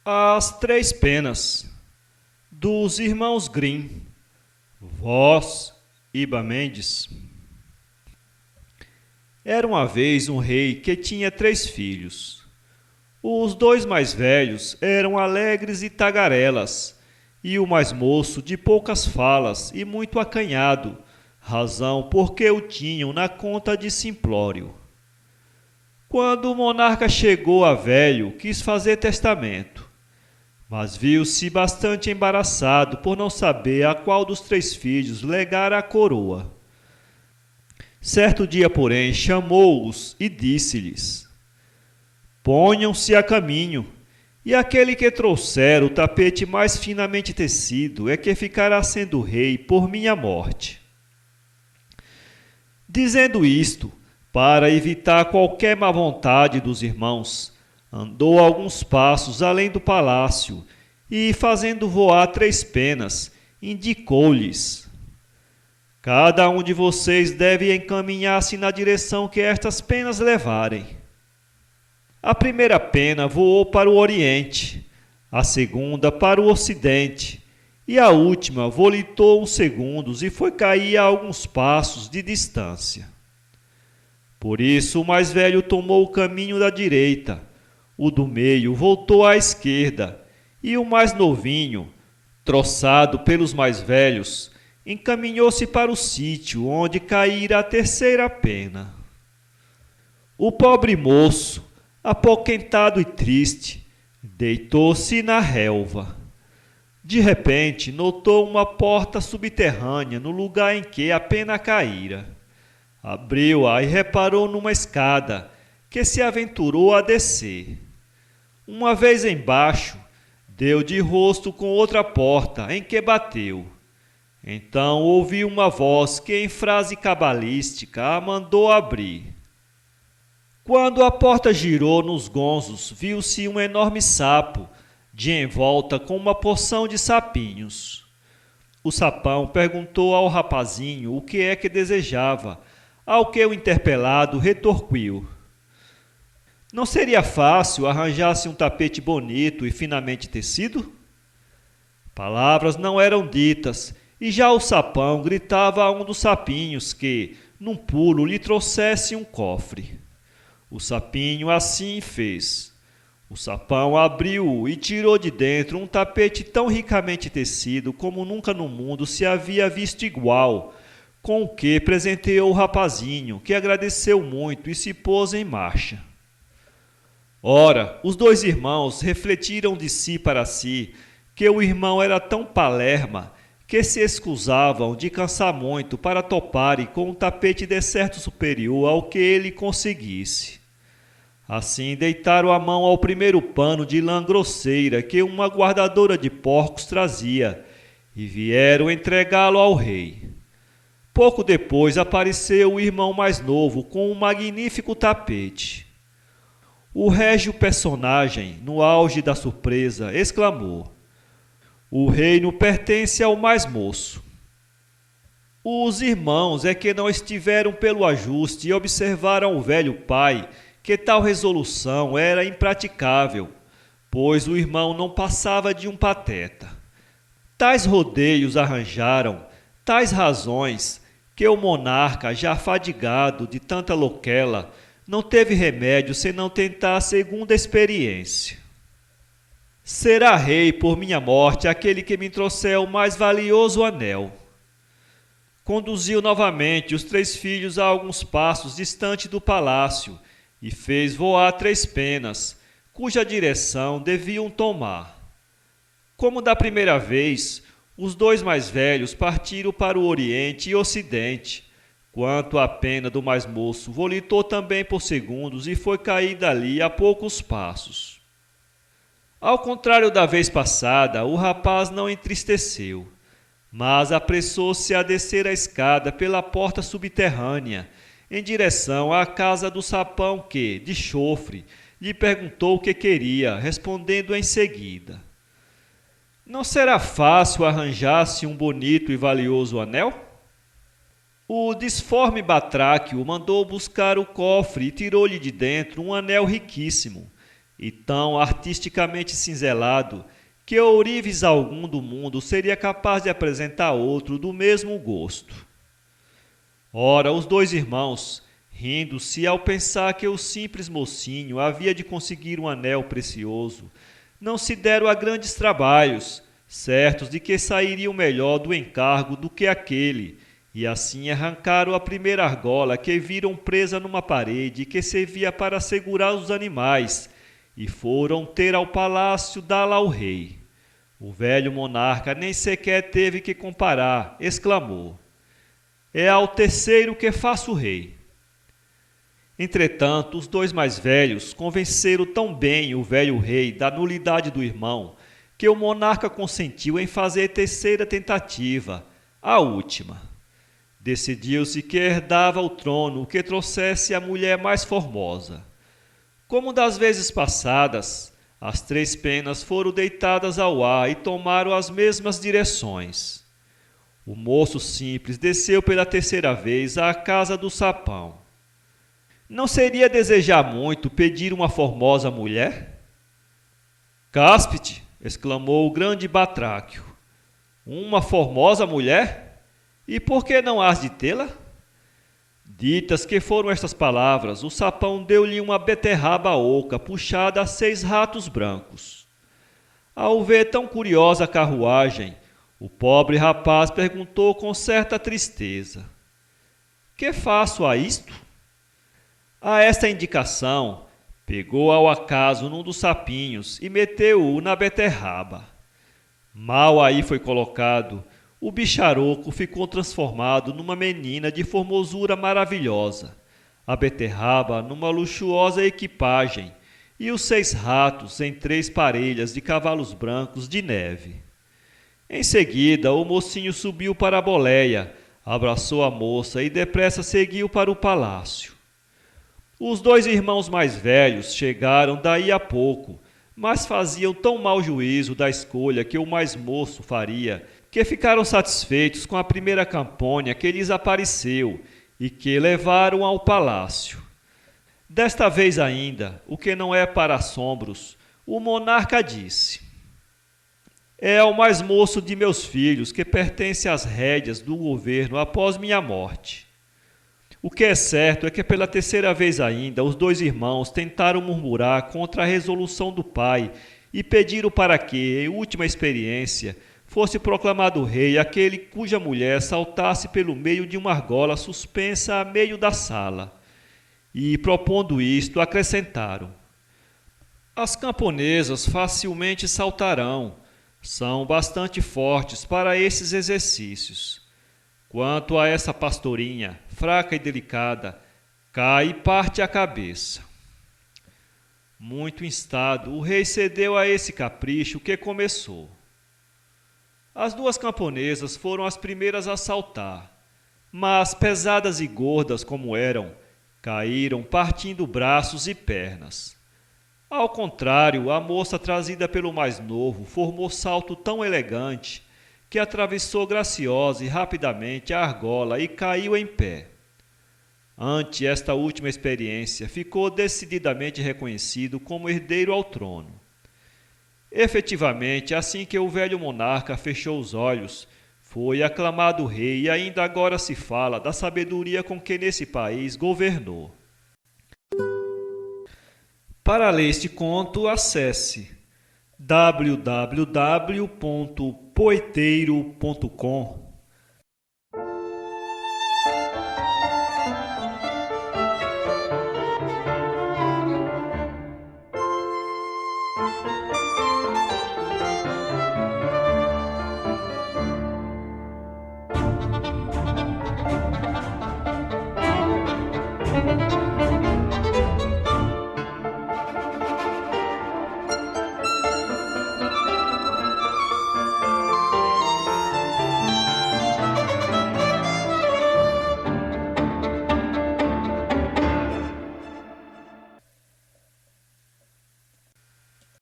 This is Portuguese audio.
As Três Penas, dos irmãos Grimm, voz Iba Mendes. Era uma vez um rei que tinha 3 filhos. Os 2 mais velhos eram alegres e tagarelas, e o mais moço de poucas falas e muito acanhado, razão porque o tinham na conta de simplório. Quando o monarca chegou a velho, quis fazer testamento, mas viu-se bastante embaraçado por não saber a qual dos 3 filhos legara a coroa. Certo dia, porém, chamou-os e disse-lhes: ponham-se a caminho, e aquele que trouxer o tapete mais finamente tecido é que ficará sendo rei por minha morte. Dizendo isto, para evitar qualquer má vontade dos irmãos, andou alguns passos além do palácio e, fazendo voar 3 penas, indicou-lhes: cada um de vocês deve encaminhar-se na direção que estas penas levarem. A primeira pena voou para o oriente, a segunda para o ocidente, e a última volitou uns segundos e foi cair a alguns passos de distância. Por isso o mais velho tomou o caminho da direita, o do meio voltou à esquerda, e o mais novinho, troçado pelos mais velhos, encaminhou-se para o sítio onde caíra a terceira pena. O pobre moço, apoquentado e triste, deitou-se na relva. De repente, notou uma porta subterrânea no lugar em que a pena caíra. Abriu-a e reparou numa escada, que se aventurou a descer. Uma vez embaixo, deu de rosto com outra porta, em que bateu. Então ouviu uma voz que, em frase cabalística, a mandou abrir. Quando a porta girou nos gonzos, viu-se um enorme sapo, de envolta com uma porção de sapinhos. O sapão perguntou ao rapazinho o que é que desejava, ao que o interpelado retorquiu: não seria fácil arranjar-se um tapete bonito e finamente tecido? Palavras não eram ditas, e já o sapão gritava a um dos sapinhos que, num pulo, lhe trouxesse um cofre. O sapinho assim fez. O sapão abriu-o e tirou de dentro um tapete tão ricamente tecido como nunca no mundo se havia visto igual, com o que presenteou o rapazinho, que agradeceu muito e se pôs em marcha. Ora, os 2 irmãos refletiram de si para si que o irmão era tão palerma que se escusavam de cansar muito para toparem com um tapete de certo superior ao que ele conseguisse. Assim deitaram a mão ao primeiro pano de lã grosseira que uma guardadora de porcos trazia e vieram entregá-lo ao rei. Pouco depois apareceu o irmão mais novo com um magnífico tapete. O régio personagem, no auge da surpresa, exclamou: o reino pertence ao mais moço. Os irmãos é que não estiveram pelo ajuste e observaram o velho pai que tal resolução era impraticável, pois o irmão não passava de um pateta. Tais rodeios arranjaram, tais razões, que o monarca, já fadigado de tanta loquela, não teve remédio senão tentar a segunda experiência. Será rei por minha morte aquele que me trouxer o mais valioso anel. Conduziu novamente os 3 filhos a alguns passos distante do palácio, e fez voar 3 penas, cuja direção deviam tomar. Como da primeira vez, os 2 mais velhos partiram para o oriente e ocidente, quanto a pena do mais moço volitou também por segundos e foi cair dali a poucos passos. Ao contrário da vez passada, o rapaz não entristeceu, mas apressou-se a descer a escada pela porta subterrânea, em direção à casa do sapão que, de chofre, lhe perguntou o que queria, respondendo em seguida: não será fácil arranjar-se um bonito e valioso anel? O disforme batráquio mandou buscar o cofre e tirou-lhe de dentro um anel riquíssimo, e tão artisticamente cinzelado que ourives algum do mundo seria capaz de apresentar outro do mesmo gosto. Ora, os dois irmãos, rindo-se ao pensar que o simples mocinho havia de conseguir um anel precioso, não se deram a grandes trabalhos, certos de que sairiam melhor do encargo do que aquele, e assim arrancaram a primeira argola que viram presa numa parede que servia para segurar os animais, e foram ter ao palácio dá-la ao rei. O velho monarca nem sequer teve que comparar, exclamou: "É ao terceiro que faço rei." Entretanto, os dois mais velhos convenceram tão bem o velho rei da nulidade do irmão, que o monarca consentiu em fazer terceira tentativa, a última. Decidiu-se que herdava o trono o que trouxesse a mulher mais formosa. Como das vezes passadas, as três penas foram deitadas ao ar e tomaram as mesmas direções. O moço simples desceu pela terceira vez à casa do sapão. Não seria desejar muito pedir uma formosa mulher? "Cáspite", exclamou o grande batráquio, "uma formosa mulher? E por que não hás de tê-la?" Ditas que foram estas palavras, o sapão deu-lhe uma beterraba oca puxada a 6 ratos brancos. Ao ver tão curiosa a carruagem, o pobre rapaz perguntou com certa tristeza: "Que faço a isto?" A esta indicação, pegou ao acaso num dos sapinhos e meteu-o na beterraba. Mal aí foi colocado, o bicharoco ficou transformado numa menina de formosura maravilhosa, a beterraba numa luxuosa equipagem e os 6 ratos em 3 parelhas de cavalos brancos de neve. Em seguida, o mocinho subiu para a boleia, abraçou a moça e depressa seguiu para o palácio. Os 2 irmãos mais velhos chegaram daí a pouco, mas faziam tão mau juízo da escolha que o mais moço faria, que ficaram satisfeitos com a primeira camponha que lhes apareceu e que levaram ao palácio. Desta vez ainda, o que não é para assombros, o monarca disse: "É ao mais moço de meus filhos que pertence às rédeas do governo após minha morte." O que é certo é que pela terceira vez ainda os 2 irmãos tentaram murmurar contra a resolução do pai e pediram para que, em última experiência, fosse proclamado rei aquele cuja mulher saltasse pelo meio de uma argola suspensa a meio da sala. E, propondo isto, acrescentaram: "As camponesas facilmente saltarão, são bastante fortes para esses exercícios. Quanto a essa pastorinha, fraca e delicada, cai e parte a cabeça." Muito instado, o rei cedeu a esse capricho que começou. As 2 camponesas foram as primeiras a saltar, mas, pesadas e gordas como eram, caíram partindo braços e pernas. Ao contrário, a moça trazida pelo mais novo formou salto tão elegante que atravessou graciosa e rapidamente a argola e caiu em pé. Ante esta última experiência, ficou decididamente reconhecido como herdeiro ao trono. Efetivamente, assim que o velho monarca fechou os olhos, foi aclamado rei e ainda agora se fala da sabedoria com que nesse país governou. Para ler este conto, acesse www.poeteiro.com